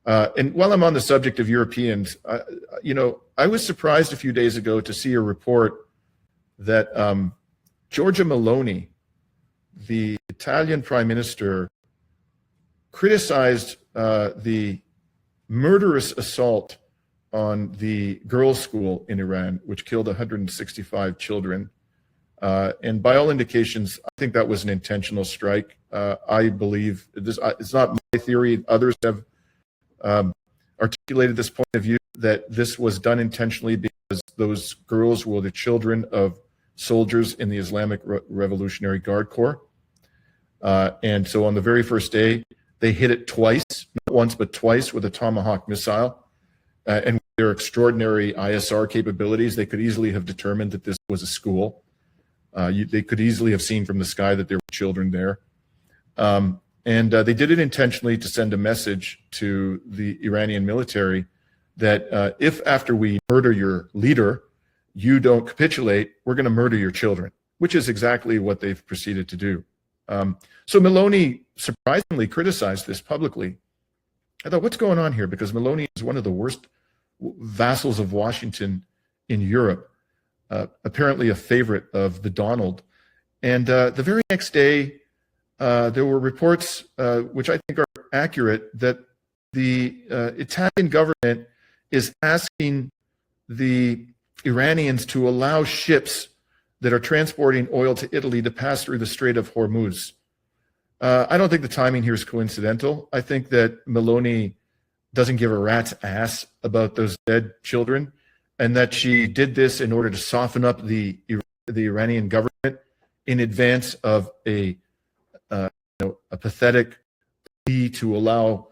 And while I'm on the subject of Europeans, I was surprised a few days ago to see a report that Giorgia Meloni, the Italian prime minister, criticized the murderous assault on the girls' school in Iran, which killed 165 children. And by all indications, I think that was an intentional strike. I believe this, it's not my theory. Others have articulated this point of view, that this was done intentionally because those girls were the children of soldiers in the Islamic Revolutionary Guard Corps. And so on the very first day, they hit it twice, not once, but twice with a Tomahawk missile. And with their extraordinary ISR capabilities, they could easily have determined that this was a school. They could easily have seen from the sky that there were children there. And they did it intentionally to send a message to the Iranian military that if after we murder your leader, you don't capitulate, we're going to murder your children, which is exactly what they've proceeded to do. So Meloni surprisingly criticized this publicly. I thought, what's going on here? Because Meloni is one of the worst vassals of Washington in Europe, apparently a favorite of the Donald. And the very next day, there were reports, which I think are accurate, that the Italian government is asking the Iranians to allow ships that are transporting oil to Italy to pass through the Strait of Hormuz. I don't think the timing here is coincidental. I think that Meloni doesn't give a rat's ass about those dead children, and that she did this in order to soften up the Iranian government in advance of a pathetic plea to allow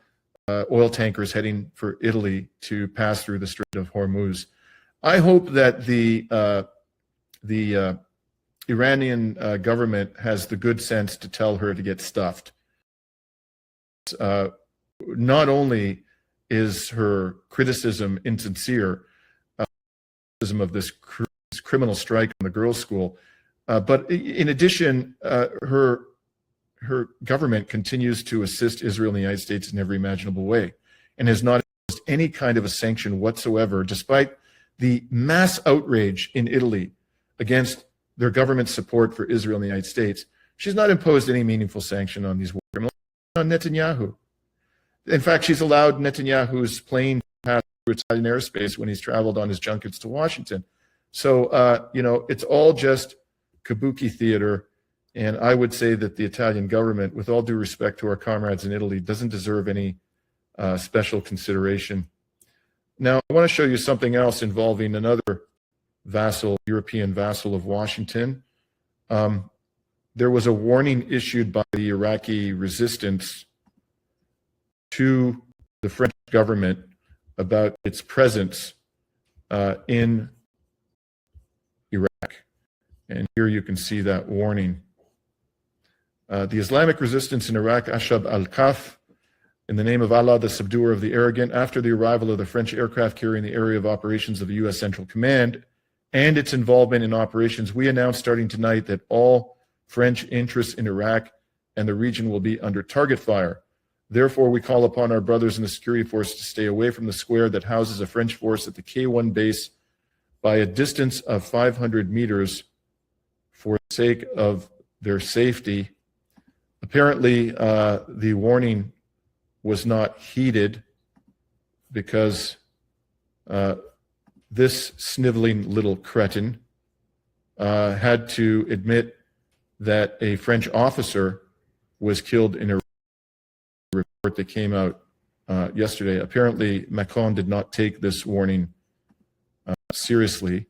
oil tankers heading for Italy to pass through the Strait of Hormuz. I hope that the Iranian government has the good sense to tell her to get stuffed. Not only is her criticism insincere, criticism of this criminal strike on the girls' school, but in addition, her government continues to assist Israel and the United States in every imaginable way, and has not imposed any kind of a sanction whatsoever, despite the mass outrage in Italy against their government's support for Israel and the United States. She's not imposed any meaningful sanction on these war criminals, on Netanyahu. In fact, she's allowed Netanyahu's plane to pass through Italian airspace when he's traveled on his junkets to Washington. So, it's all just kabuki theater. And I would say that the Italian government, with all due respect to our comrades in Italy, doesn't deserve any special consideration. Now, I want to show you something else involving another vassal, European vassal of Washington. There was a warning issued by the Iraqi resistance to the French government about its presence in Iraq. And here you can see that warning. The Islamic resistance in Iraq, Ashab al-Kaf, in the name of Allah, the subduer of the arrogant, after the arrival of the French aircraft carrying the area of operations of the U.S. Central Command and its involvement in operations, we announce starting tonight that all French interests in Iraq and the region will be under target fire. Therefore, we call upon our brothers in the security force to stay away from the square that houses a French force at the K1 base by a distance of 500 meters for the sake of their safety. Apparently, the warning was not heeded because this sniveling little cretin had to admit that a French officer was killed in a report that came out yesterday. Apparently, Macron did not take this warning seriously,